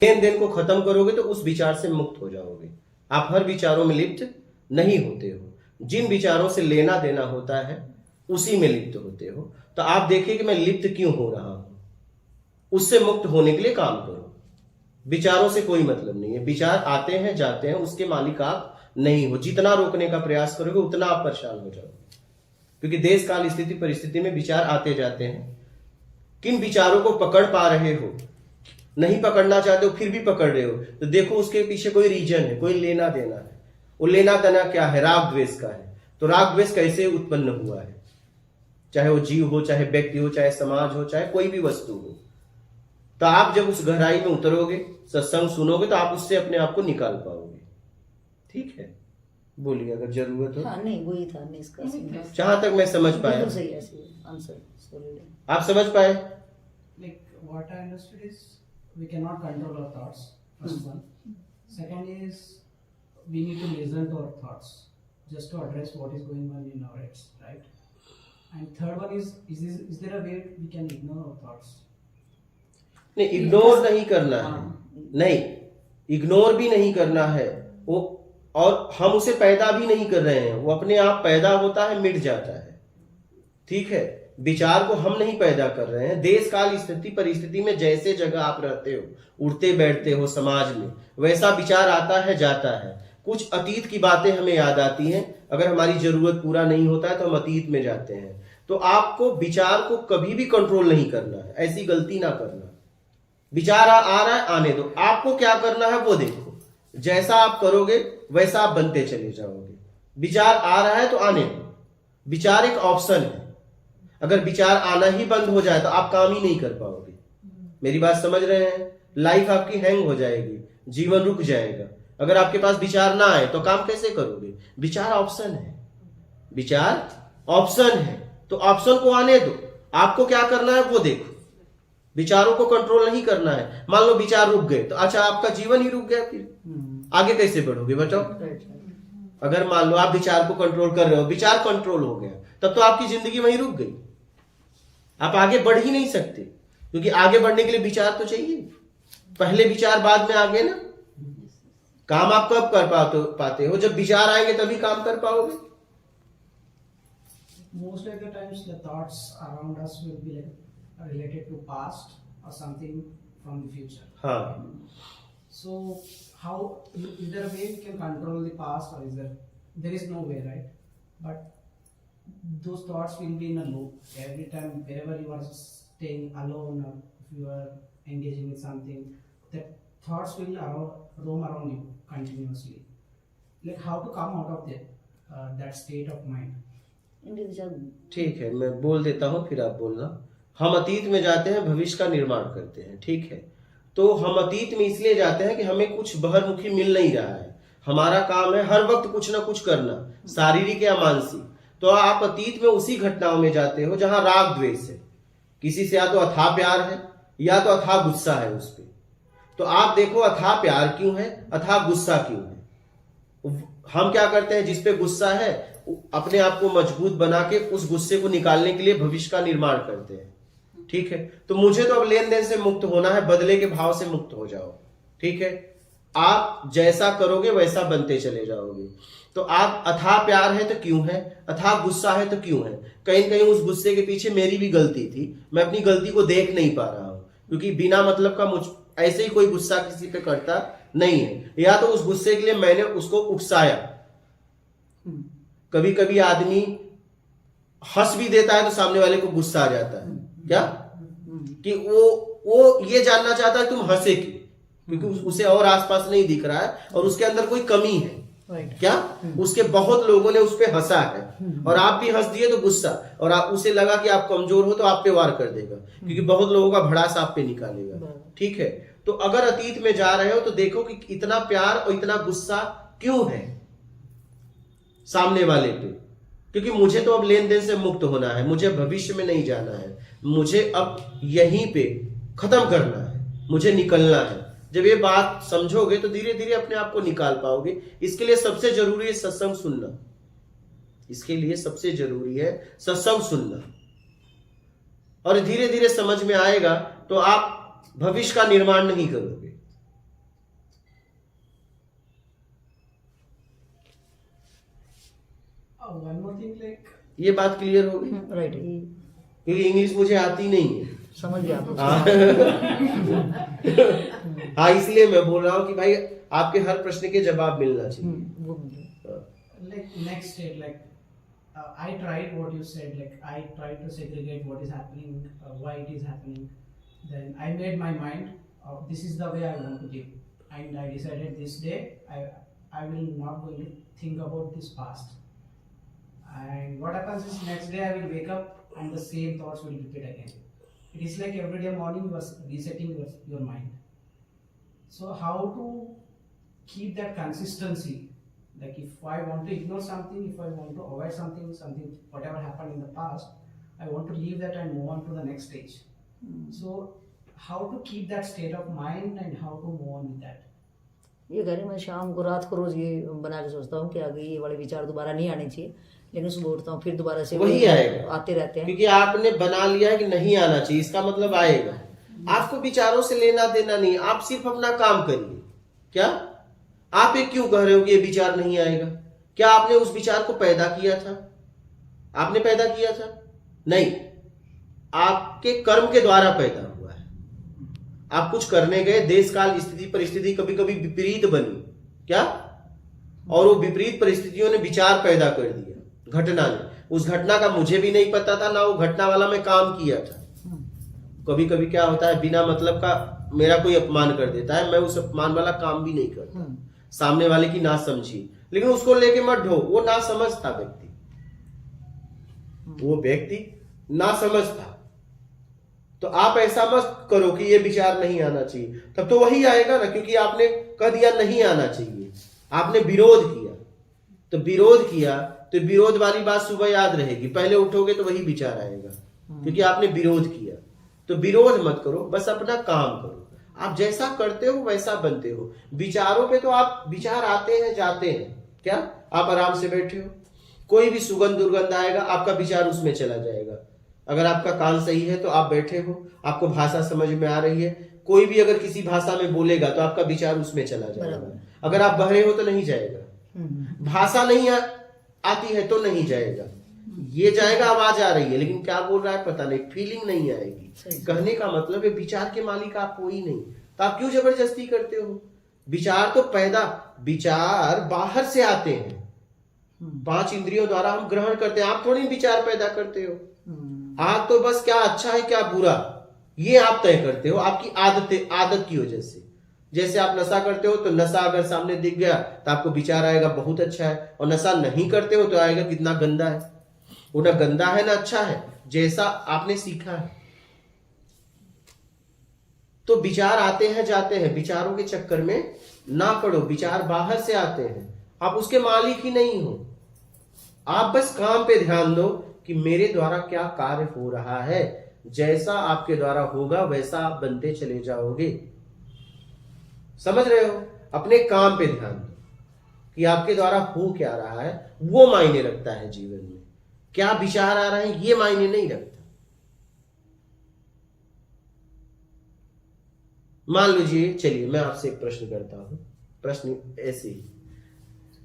लेन then को खत्म करोगे तो उस विचार से मुक्त हो जाओगे। आप हर विचारों में लिप्त नहीं होते हो। जिन विचारों से लेना देना होता है उसी में लिप्त होते हो। तो आप देखिए कि मैं लिप्त क्यों हो रहा हूं, उससे मुक्त होने के लिए काम करो। विचारों से कोई मतलब नहीं है। विचार आते हैं जाते हैं, उसके मालिक आप नहीं हो। जितना रोकने का प्रयास करोगे उतना आप परेशान हो जाओगे, क्योंकि देश काल स्थिति परिस्थिति में विचार आते जाते हैं। किन विचारों को पकड़ पा रहे हो, नहीं पकड़ना चाहते हो फिर भी पकड़ रहे हो, तो देखो उसके पीछे कोई रीजन है, कोई लेना देना है। वो लेना देना क्या है? राग द्वेष का है। तो राग द्वेष कैसे उत्पन्न हुआ है? चाहे वो जीव हो, चाहे व्यक्ति हो, चाहे समाज हो, चाहे कोई भी वस्तु हो। तो आप जब उस गहराई में उतरोगे, सत्संग सुनोगे, तो आप उससे अपने आप को निकाल पाओगे। ठीक है, बोलिए अगर जरूरत हो। हाँ, नहीं वही था इसका जहां तक मैं समझ पाया। सही है आंसर आप समझ पाए? Like what I understood is we cannot control our thoughts. First one. Second is we need to listen to our thoughts just to address what is going on in our heads, right? And third one is there a way we can ignore our thoughts? नहीं, ignore नहीं करना है। नहीं, ignore भी नहीं करना है वो, और हम उसे पैदा भी नहीं कर रहे हैं। वो अपने आप पैदा होता है, मिट जाता है। ठीक है, विचार को हम नहीं पैदा कर रहे हैं। देश काल स्थिति परिस्थिति में जैसे जगह आप रहते हो, उठते बैठते हो समाज में, वैसा विचार आता है जाता है। कुछ अतीत की बातें हमें याद आती हैं। अगर हमारी जरूरत पूरा नहीं होता है तो हम अतीत में जाते हैं। तो आपको विचार को कभी भी कंट्रोल नहीं करना है, ऐसी गलती ना करना। विचार आ रहा है, आने दो। आपको क्या करना है वो देखो। जैसा आप करोगे वैसा आप बनते चले जाओगे। विचार आ रहा है तो आने दो। विचार एक ऑप्शन है। अगर विचार आना ही बंद हो जाए तो आप काम ही नहीं कर पाओगे। मेरी बात समझ रहे हैं? लाइफ आपकी हैंग हो जाएगी, जीवन रुक जाएगा। अगर आपके पास विचार ना आए तो काम कैसे करोगे? विचार ऑप्शन है। विचार ऑप्शन है, तो ऑप्शन को आने दो। आपको क्या करना है वो देखो। विचारों को कंट्रोल नहीं करना है। मान लो विचार रुक गए तो अच्छा, आपका जीवन ही रुक गया, फिर आगे कैसे बढ़ोगे बताओ? अगर मान लो आप विचार को कंट्रोल कर रहे हो, विचार कंट्रोल हो गया, तब तो आपकी जिंदगी वहीं रुक गई। आप आगे बढ़ ही नहीं सकते, क्योंकि आगे बढ़ने के लिए विचार तो चाहिए। पहले विचार बाद में आगे ना। काम आप कब कर पाते हो? जब विचार आएंगे तभी काम कर पाओगे। Most of the times the thoughts around us will be like related to past or something from the future. हाँ, So how is there a way we can control the past, or is there is no way, right? But those thoughts will be in a loop every time. Wherever you are staying alone, or if you are engaging with something, that thoughts will roam around you continuously. Like how to come out of that state of mind? ठीक है, मैं बोल देता हूं फिर आप बोलना। हम अतीत में जाते हैं, भविष्य का निर्माण करते हैं। ठीक है, तो हम अतीत में इसलिए जाते हैं कि हमें कुछ बहिर्मुखी मिल नहीं रहा है। हमारा काम है हर वक्त कुछ ना कुछ करना, शारीरिक या मानसिक। तो आप अतीत में उसी घटनाओं में जाते हो जहां राग द्वेष है। किसी से या तो अथाह प्यार है या तो अथाह गुस्सा है उस पर। तो आप देखो अथाह प्यार क्यों है, अथाह गुस्सा क्यों है। हम क्या करते हैं, जिस पे गुस्सा है अपने आप को मजबूत बना के उस गुस्से को निकालने के लिए भविष्य का निर्माण करते हैं। ठीक है, तो मुझे तो अब लेन देन से मुक्त होना है, बदले के भाव से मुक्त हो जाओ। ठीक है, आप जैसा करोगे वैसा बनते चले जाओगे। तो आप अथाह प्यार है तो क्यों है, अथाह गुस्सा है तो क्यों है। कहीं कहीं उस गुस्से के पीछे मेरी भी गलती थी, मैं अपनी गलती को देख नहीं पा रहा हूं, क्योंकि बिना मतलब का मुझ ऐसे ही कोई गुस्सा किसी पे करता नहीं है। या तो उस गुस्से के लिए मैंने उसको उकसाया। कभी कभी आदमी हंस भी देता है तो सामने वाले को गुस्सा आ जाता है। क्या कि वो ये जानना चाहता है तुम हंसे क्यों, क्योंकि उसे और आसपास नहीं दिख रहा है और उसके अंदर कोई कमी है। क्या उसके बहुत लोगों ने उस पर हंसा है और आप भी हंस दिए तो गुस्सा, और उसे लगा कि आप कमजोर हो तो आप पे वार कर देगा, क्योंकि बहुत लोगों का भड़ास आप पे निकालेगा। ठीक है, तो अगर अतीत में जा रहे हो तो देखो कि इतना प्यार और इतना गुस्सा क्यों है सामने वाले पे। क्योंकि मुझे तो अब लेन देन से मुक्त होना है, मुझे भविष्य में नहीं जाना है, मुझे अब यहीं पे खत्म करना है, मुझे निकलना है। जब ये बात समझोगे तो धीरे धीरे अपने आप को निकाल पाओगे। इसके लिए सबसे जरूरी है सत्संग सुनना। इसके लिए सबसे जरूरी है सत्संग सुनना, और धीरे धीरे समझ में आएगा तो आप भविष्य का निर्माण नहीं करोगे। one more thing, like ये बात क्लियर हो गई? राइट, क्योंकि इंग्लिश मुझे आती नहीं है। समझ गया आप। हाँ हाँ, इसलिए मैं बोल रहा हूँ कि भाई आपके हर प्रश्न के जवाब मिलना चाहिए। वो मिले। like next state, like I tried what you said, like I tried to segregate what is happening, why it is happening. Then I made my mind, this is the way I want to live, and I decided this day I will not going to think about this past. And what happens is next day I will wake up and the same thoughts will repeat again. It is like every day morning you are resetting your mind. So how to keep that consistency? Like if I want to ignore something, if I want to avoid something, whatever happened in the past, I want to leave that and move on to the next stage. So how to keep that state of mind and how to move on with that? ये कह रहे मैं शाम को रात को रोज ये बना के सोचता हूँ कि आगे ये वाले विचार दोबारा नहीं आने चाहिए, लेकिन सुबह उठता हूँ फिर दोबारा से वही आएगा, आते रहते हैं। क्योंकि आपने बना लिया है कि नहीं आना चाहिए, इसका मतलब आएगा। आपको विचारों से लेना देना नहीं, आप सिर्फ अपना काम करिए। क्या आप ये क्यों कह रहे हो कि ये विचार नहीं आएगा? क्या आपने उस विचार को पैदा किया था? आपने पैदा किया था? नहीं, आपके कर्म के द्वारा पैदा हुआ है। आप कुछ करने गए, देश काल स्थिति परिस्थिति कभी कभी विपरीत बनी, क्या, और वो विपरीत परिस्थितियों ने विचार पैदा कर दिया, घटना ने। उस घटना का मुझे भी नहीं पता था, ना वो घटना वाला मैं काम किया था। कभी कभी क्या होता है, बिना मतलब का मेरा कोई अपमान कर देता है, मैं उस अपमान वाला काम भी नहीं करता, सामने वाले की ना समझी, लेकिन उसको लेके मत ढो। वो ना समझ था व्यक्ति, वो व्यक्ति ना समझ था। तो आप ऐसा मत करो कि ये विचार नहीं आना चाहिए, तब तो वही आएगा ना, क्योंकि आपने कह दिया नहीं आना चाहिए, आपने विरोध किया। तो विरोध किया तो विरोध वाली बात सुबह याद रहेगी, पहले उठोगे तो वही विचार आएगा, क्योंकि आपने विरोध किया। तो विरोध मत करो, बस अपना काम करो। आप जैसा करते हो वैसा बनते हो। विचारों पे तो आप, विचार आते हैं जाते हैं, क्या आप आराम से बैठे हो, कोई भी सुगंध दुर्गंध आएगा, आपका विचार उसमें चला जाएगा। अगर आपका कान सही है तो आप बैठे हो, आपको भाषा समझ में आ रही है, कोई भी अगर किसी भाषा में बोलेगा तो आपका विचार उसमें चला जाएगा। अगर आप बहरे हो तो नहीं जाएगा, भाषा नहीं आती है तो नहीं जाएगा, ये जाएगा, आवाज आ रही है लेकिन क्या बोल रहा है पता नहीं, फीलिंग नहीं आएगी। कहने का मतलब है विचार के मालिक आप हो ही नहीं, तो आप क्यों जबरदस्ती करते हो? विचार तो पैदा, विचार बाहर से आते हैं, 5 इंद्रियों द्वारा हम ग्रहण करते हैं, आप थोड़ी विचार पैदा करते हो। आप तो बस क्या अच्छा है क्या बुरा ये आप तय करते हो, आपकी आदत की वजह से। जैसे आप नशा करते हो तो नशा अगर सामने दिख गया तो आपको विचार आएगा बहुत अच्छा है, और नशा नहीं करते हो तो आएगा कितना गंदा है। वो ना गंदा है ना अच्छा है, जैसा आपने सीखा है। तो विचार आते हैं जाते हैं, विचारों के चक्कर में ना पड़ो। विचार बाहर से आते हैं, आप उसके मालिक ही नहीं हो। आप बस काम पे ध्यान दो कि मेरे द्वारा क्या कार्य हो रहा है, जैसा आपके द्वारा होगा वैसा आप बनते चले जाओगे। समझ रहे हो? अपने काम पे ध्यान दो कि आपके द्वारा हो क्या रहा है, वो मायने रखता है जीवन में। क्या विचार आ रहे हैं ये मायने नहीं रखता। मान लीजिए, चलिए मैं आपसे एक प्रश्न करता हूं। प्रश्न ऐसे ही,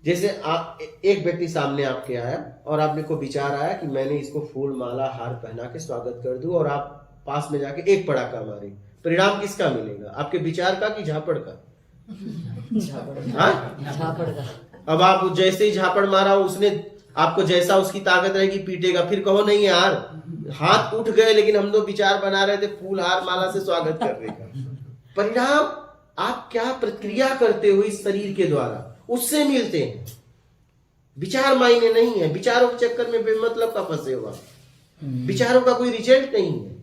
जैसे आप, एक व्यक्ति सामने आपके आया और आपने को विचार आया कि मैंने इसको फूल माला हार पहना के स्वागत कर दूं, और आप पास में जाके एक पड़ाका मारे, परिणाम किसका मिलेगा? आपके विचार का कि झापड़ का? झापड़ का। अब आप जैसे ही झापड़ मारा, उसने आपको जैसा उसकी ताकत रहेगी पीटेगा, फिर कहो नहीं यार हाथ उठ गए, लेकिन हम लोग विचार बना रहे थे फूल हार माला से स्वागत करने का। परिणाम आप क्या प्रक्रिया करते हो इस शरीर के द्वारा, उससे मिलते हैं। विचार मायने नहीं है, विचारों के चक्कर में बेमतलब का फंसे हुआ, विचारों का कोई रिजल्ट नहीं है,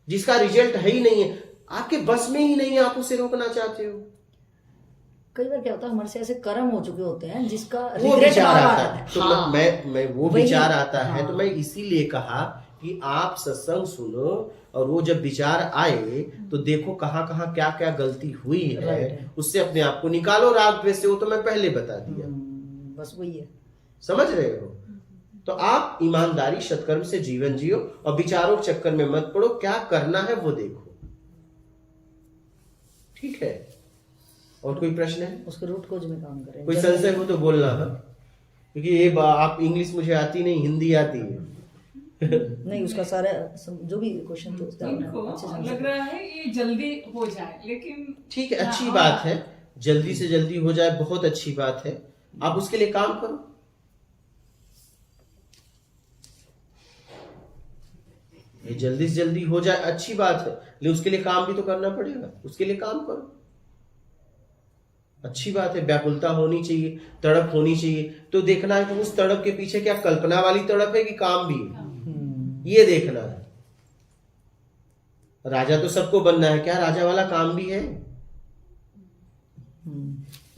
जिसका रिजल्ट है ही नहीं है, आपके बस में ही नहीं है, आप उसे रोकना चाहते हो। कई बार क्या होता है, हमारे से ऐसे कर्म हो चुके होते हैं जिसका वो विचार आता है, तो हाँ, मैं वो विचार आता है। हाँ, तो मैं इसीलिए कहा कि आप सत्संग सुनो, और वो जब विचार आए तो देखो कहाँ कहाँ क्या क्या गलती हुई है, उससे अपने आप को निकालो राग द्वेष से। वो तो मैं पहले बता दिया, बस वही है। समझ रहे हो? तो आप ईमानदारी सत्कर्म से जीवन जियो, और विचारों के चक्कर में मत पड़ो, क्या करना है वो देखो, ठीक है? और कोई प्रश्न है? उसके रूट कोज में काम करें। कोई संशय हो तो बोलना है, क्योंकि ये आप इंग्लिश मुझे आती नहीं, हिंदी आती है। नहीं, उसका सारा जो भी क्वेश्चन तो उसका इनको अच्छे से लग रहा है ये जल्दी हो जाए, लेकिन ठीक है, अच्छी बात है, जल्दी से जल्दी हो जाए, बहुत अच्छी बात है। आप उसके लिए काम करो। ये जल्दी से जल्दी हो जाए अच्छी बात है, लेकिन उसके लिए काम भी तो करना पड़ेगा। उसके लिए काम करो, अच्छी बात है। व्याकुलता होनी चाहिए, तड़प होनी चाहिए। तो देखना है कि उस तड़प के पीछे क्या कल्पना वाली तड़प है कि काम भी है, ये देखना है। राजा तो सबको बनना है, क्या राजा वाला काम भी है?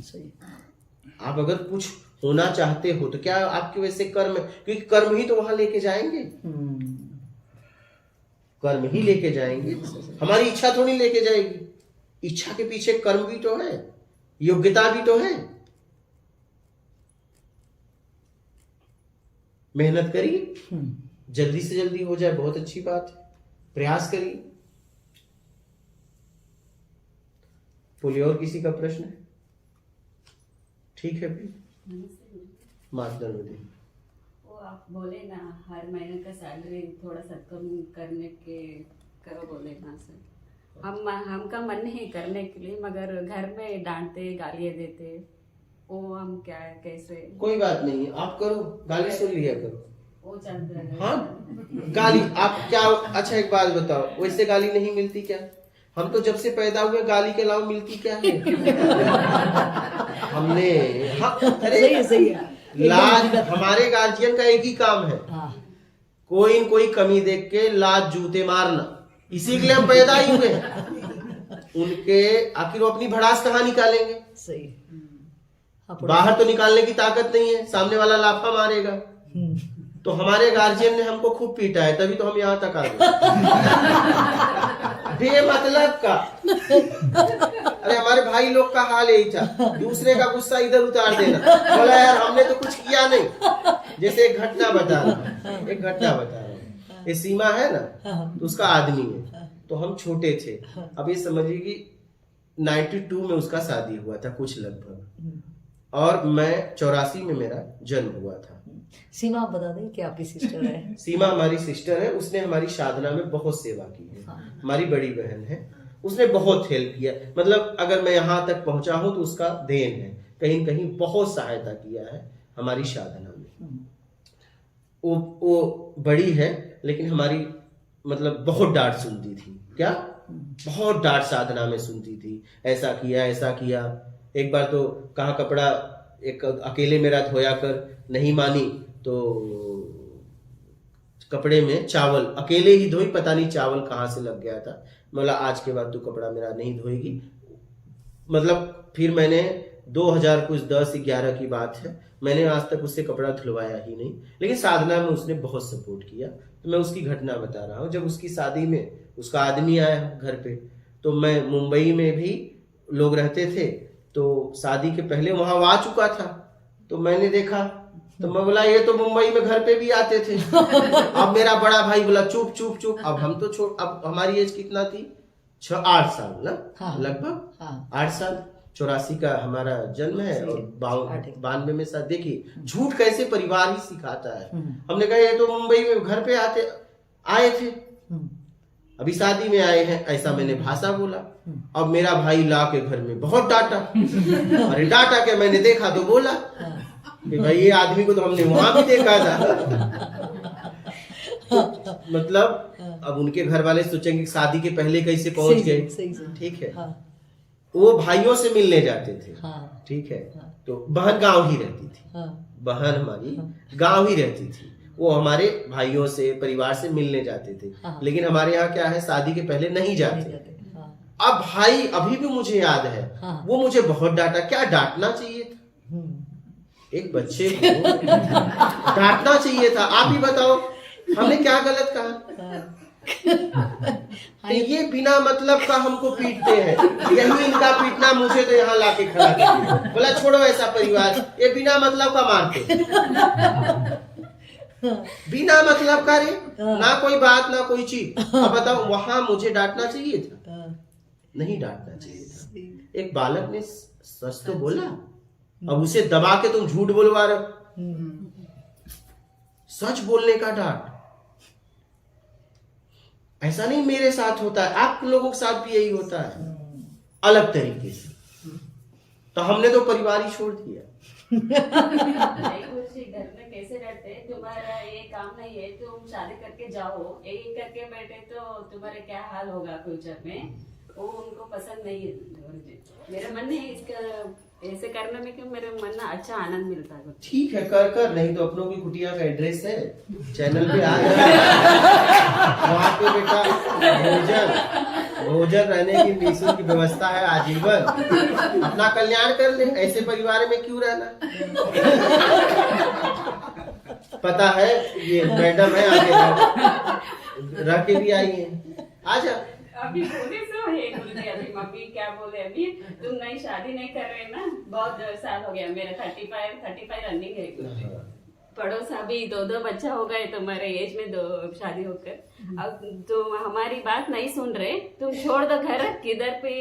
सही। आप अगर कुछ होना चाहते हो तो क्या आपके वैसे कर्म, क्योंकि कर्म ही तो वहां लेके जाएंगे, कर्म ही लेके जाएंगे। हमारी इच्छा थोड़ी लेके जाएगी, इच्छा के पीछे कर्म भी तो है, योग्यता भी तो है। मेहनत करिए, जल्दी से जल्दी हो जाए, बहुत अच्छी बात है। प्रयास करिए। बोलिए, और किसी का प्रश्न है? ठीक है भाई, मार्गदर्शन दें। वो आप बोले ना हर महीने का सैलरी थोड़ा सा कम करने के करो बोले ना सर। हमका मन नहीं करने के लिए, मगर घर में डांटते गालियाँ देते, वो हम क्या कैसे? कोई बात नहीं, आप करो, गाली सुन लिया करो। वो चलता है। हाँ, गाली आप क्या, अच्छा एक बात बताओ, वैसे गाली नहीं मिलती क्या? हम तो जब से पैदा हुए गाली के अलावा मिलती क्या है? हमने हाँ, अरे सही है। लाज, हमारे गार्जियन का एक ही काम है, कोई न कोई कमी देख के लाज जूते मारना, इसी के लिए हम पैदा ही हुए हैं। उनके आखिर वो अपनी भड़ास कहाँ निकालेंगे? सही। बाहर तो निकालने की ताकत नहीं है, सामने वाला लाफा मारेगा। तो हमारे गार्जियन ने हमको खूब पीटा है, तभी तो हम यहाँ तक आ गए। बेमतलब का। अरे हमारे भाई लोग का हाल यही था, दूसरे का गुस्सा इधर उतार देना, बोला यार हमने तो कुछ किया नहीं। जैसे एक घटना बता रहा हूँ, ये सीमा है ना, तो उसका आदमी है, तो हम छोटे थे। अब ये समझिए कि 92 में उसका शादी हुआ था कुछ लगभग, और मैं 84 में मेरा जन्म हुआ था। सीमा आप बता दें कि आपकी सिस्टर है। सीमा हमारी सिस्टर है, उसने हमारी साधना में बहुत सेवा की है। हमारी बड़ी बहन है, उसने बहुत हेल्प किया। मतलब अगर मैं यहाँ तक पहुंचा हूं तो उसका देन है, कहीं कहीं बहुत सहायता किया है हमारी साधना में। वो बड़ी है, लेकिन हमारी मतलब बहुत डांट सुनती थी। क्या? बहुत डांट साधना में सुनती थी, ऐसा किया ऐसा किया। एक बार तो कहा कपड़ा एक अकेले मेरा धोया कर, नहीं मानी तो कपड़े में चावल अकेले ही धोई, पता नहीं चावल कहाँ से लग गया था। मतलब आज के बाद तू कपड़ा मेरा नहीं धोएगी। मतलब फिर मैंने 2010-11 की बात है, मैंने आज तक उससे कपड़ा धुलवाया ही नहीं, लेकिन साधना में उसने बहुत सपोर्ट किया। तो मैं उसकी घटना बता रहा हूँ। जब उसकी शादी में उसका आदमी आया घर पे, तो मैं मुंबई में भी लोग रहते थे, तो शादी के पहले वहां आ चुका था। तो मैंने देखा, तो मैं बोला ये तो मुंबई में घर पे भी आते थे। अब मेरा बड़ा भाई बोला चुप चुप चुप। अब हम तो अब हमारी एज कितना थी? 8 साल ना, लगभग 8 साल। 84 का हमारा जन्म है और 92 में शायद। देखिए झूठ कैसे परिवार ही सिखाता है। हमने कहा ये तो मुंबई में घर पे आए थे, अभी शादी में आए हैं, ऐसा मैंने भाषा बोला। अब मेरा भाई ला के घर में बहुत डांटा। अरे डांटा के मैंने देखा तो बोला कि भाई ये आदमी को तो हमने वहां भी देखा था। मतलब अब उनके घर वाले सोचेंगे शादी के पहले कैसे पहुंच गए। ठीक है, वो भाइयों से मिलने जाते थे। ठीक है, तो बहन गांव ही रहती थी। बहन हमारी गांव ही रहती थी, वो हमारे भाइयों से परिवार से मिलने जाते थे। लेकिन हमारे यहाँ क्या है, शादी के पहले नहीं जाते। अब भाई अभी भी मुझे याद है, वो मुझे बहुत डांटा। क्या डांटना चाहिए था? एक बच्चे को डांटना चाहिए था। आप ही बताओ हमने क्या गलत कहा? तो ये बिना मतलब का हमको पीटते हैं। यही इनका पीटना मुझे तो यहाँ लाके खड़ा कर दिया। बोला छोड़ो ऐसा परिवार, ये बिना मतलब का मारते। बिना मतलब का रे, ना कोई बात ना कोई चीज। अब बताओ वहां मुझे डांटना चाहिए था? नहीं डांटना चाहिए था। एक बालक ने सच तो बोला, अब उसे दबा के तुम झूठ बोलवा रहे हो। सच बोलने का डांट, ऐसा नहीं मेरे साथ होता है, आप लोगों के साथ भी यही होता है अलग तरीके से। तो हमने तो परिवार ही छोड़ दिया। नहीं गुरुजी, घर में कैसे रहते, तुम्हारा ये काम नहीं है, तुम शादी करके जाओ, यही करके बैठे तो तुम्हारे क्या हाल होगा फ्यूचर में, वो उनको पसंद नहीं है गुरुजी। मेरा मन है इसका ऐसे करने में, क्यों मेरे मन में अच्छा आनंद मिलता है। ठीक है, कर नहीं तो अपनों की कुटिया का एड्रेस है, चैनल पे आ गया, वहाँ पे बेटा भोजन रहने की निःशुल्क व्यवस्था है आजीवन। अपना कल्याण कर ले, ऐसे परिवार में क्यों रहना। पता है ये मैडम है, आगे रह के भी आई है, आजा। अभी बोले सो है गुरुजी, अभी मम्मी क्या बोले, अभी तुम नई शादी नहीं कर रहे ना, बहुत साल हो गया, मेरा 35 रनिंग है गुरुजी। पड़ोस अभी 2 बच्चा हो गए तुम्हारे एज में, 2 शादी होकर, अब तुम हमारी बात नहीं सुन रहे, तुम छोड़ दो घर, किधर पे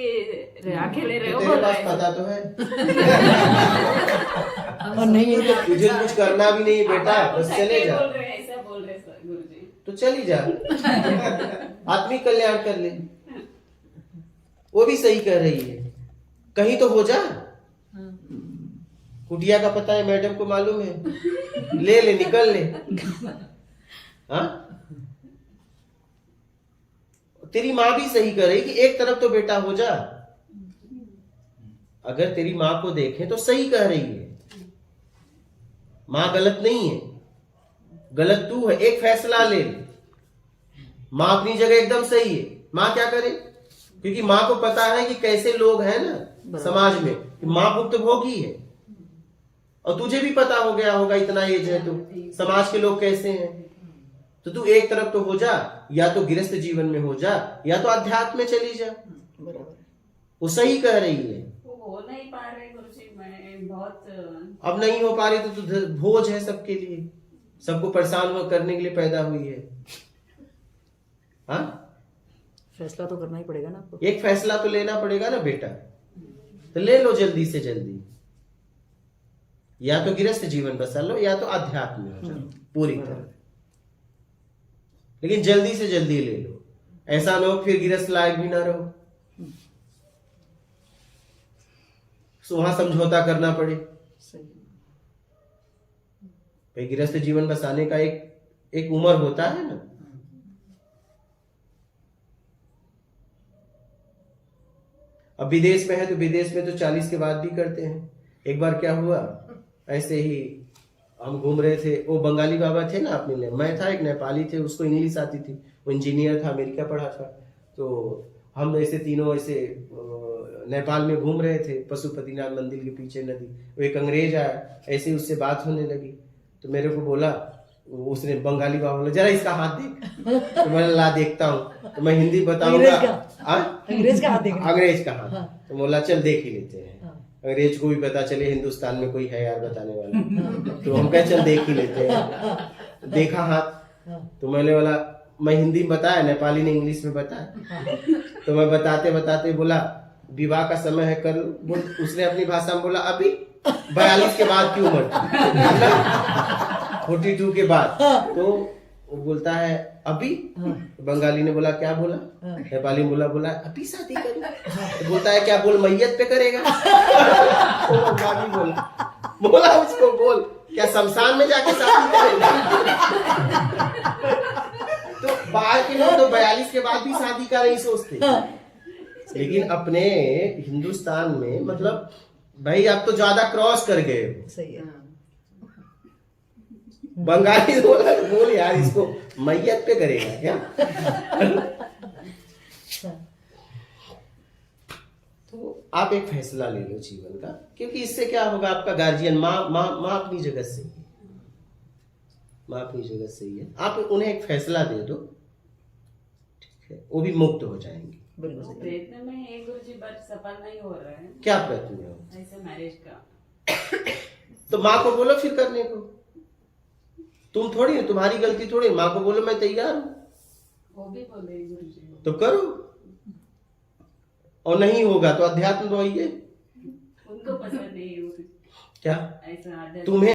अकेले रहे हो। तेरे पास पता तो है और नहीं है तुझे कुछ करना भी नहीं बेटा, बस चले जा। बोल रहे ऐसा बोल रहे गुरुजी, तो चली जा, आत्मिक कल्याण कर ले। वो भी सही कह रही है, कहीं तो हो जा। कुटिया का पता है मैडम को, मालूम है, ले निकल ले। हाँ, तेरी माँ भी सही कह रही कि एक तरफ तो बेटा हो जा। अगर तेरी माँ को देखें तो सही कह रही है, माँ गलत नहीं है, गलत तू है। एक फैसला ले, माँ अपनी जगह एकदम सही है। माँ क्या करे, क्योंकि माँ को पता है कि कैसे लोग हैं ना समाज में, कि माँ भुक्तभोगी है। और तुझे भी पता हो गया होगा, इतना एज है तो समाज के लोग कैसे हैं। तो तू एक तरफ तो हो जा, या तो गृहस्थ जीवन में हो जा, या तो अध्यात्म में चली जा। बराबर, वो सही कह रही है। वो हो नहीं पा रहे गुरुजी, मैं बहुत अब नहीं हो पा रही तो बोझ है सबके लिए, सबको परेशान करने के लिए पैदा हुई है। हाँ, फैसला तो करना ही पड़ेगा ना आपको। एक फैसला तो लेना पड़ेगा ना बेटा, तो ले लो जल्दी से जल्दी। या तो गृहस्थ जीवन बसा लो, या तो अध्यात्म में हो जाओ पूरी तरह, लेकिन जल्दी से जल्दी ले लो। ऐसा ना हो फिर गृहस्थ लायक भी ना रहो, तो वहां समझौता करना पड़े। सही। भाई गृहस्थ जीवन बसाने का एक उम्र होता है ना। अब विदेश में है तो विदेश में तो 40 के बाद भी करते हैं। एक बार क्या हुआ, ऐसे ही हम घूम रहे थे, वो बंगाली बाबा थे ना अपने लिए, मैं था, एक नेपाली थे, उसको इंग्लिश आती थी, वो इंजीनियर था, अमेरिका पढ़ा था। तो हम ऐसे तीनों ऐसे नेपाल में घूम रहे थे, पशुपतिनाथ मंदिर के पीछे नदी। वो एक अंग्रेज आया, ऐसे ही उससे बात होने लगी, तो मेरे को बोला, उसने बंगाली बाबा बोला जरा इसका हाथ देख। तो मैं ला देखता हूँ, तो मैं हिंदी बताऊंगा। अंग्रेज का हाथ देखना। अंग्रेज का हाथ। तो बोला चल देख ही लेते हैं, अंग्रेज को भी पता चले हिंदुस्तान में कोई है यार बताने वाला। तो हम कहे चल देख ही लेते हैं। देखा हाथ, तो मैंने बोला, मैं हिंदी में बताया, नेपाली ने इंग्लिश में बताया। तो मैं बताते बताते बोला विवाह का समय है कर लो। उसने अपनी भाषा में बोला अभी 42 के बाद की उम्र, 42 के बाद। तो वो बोलता है अभी, बंगाली ने बोला क्या बोला, नेपाली ने बोला अभी शादी करूं। तो बोलता है क्या बोल मैयत पे करेगा। तो बंगाली बोला उसको बोल क्या शमशान में जाके शादी करेगा। तो बाहर के लोग तो 42 के बाद भी शादी का नहीं सोचते, लेकिन अपने हिंदुस्तान में मतलब भाई आप तो ज्यादा क्रॉस कर गए हो। सही है। बंगाली बोल यार इसको मैयत पे करेगा क्या। तो आप एक फैसला ले लो जीवन का, क्योंकि इससे क्या होगा, आपका गार्जियन माँ अपनी जगह सही है, माँ अपनी जगह सही है। आप उन्हें एक फैसला दे दो, ठीक है, वो भी मुक्त हो जाएंगे। प्रयत्न में है गुरुजी, बट सफल नहीं हो रहा है। क्या प्रयत्न में हो ऐसे मैरिज का। तो माँ को बोलो फिर करने को, तुम थोड़ी, तुम्हारी गलती थोड़ी, माँ को बोलो मैं तैयार हूँ, वो भी बोल रही गुरुजी। तो करो। और नहीं होगा तो अध्यात्म तो आइए। उनको पसंद नहीं है वो क्या ऐसा आदत। तुम्हें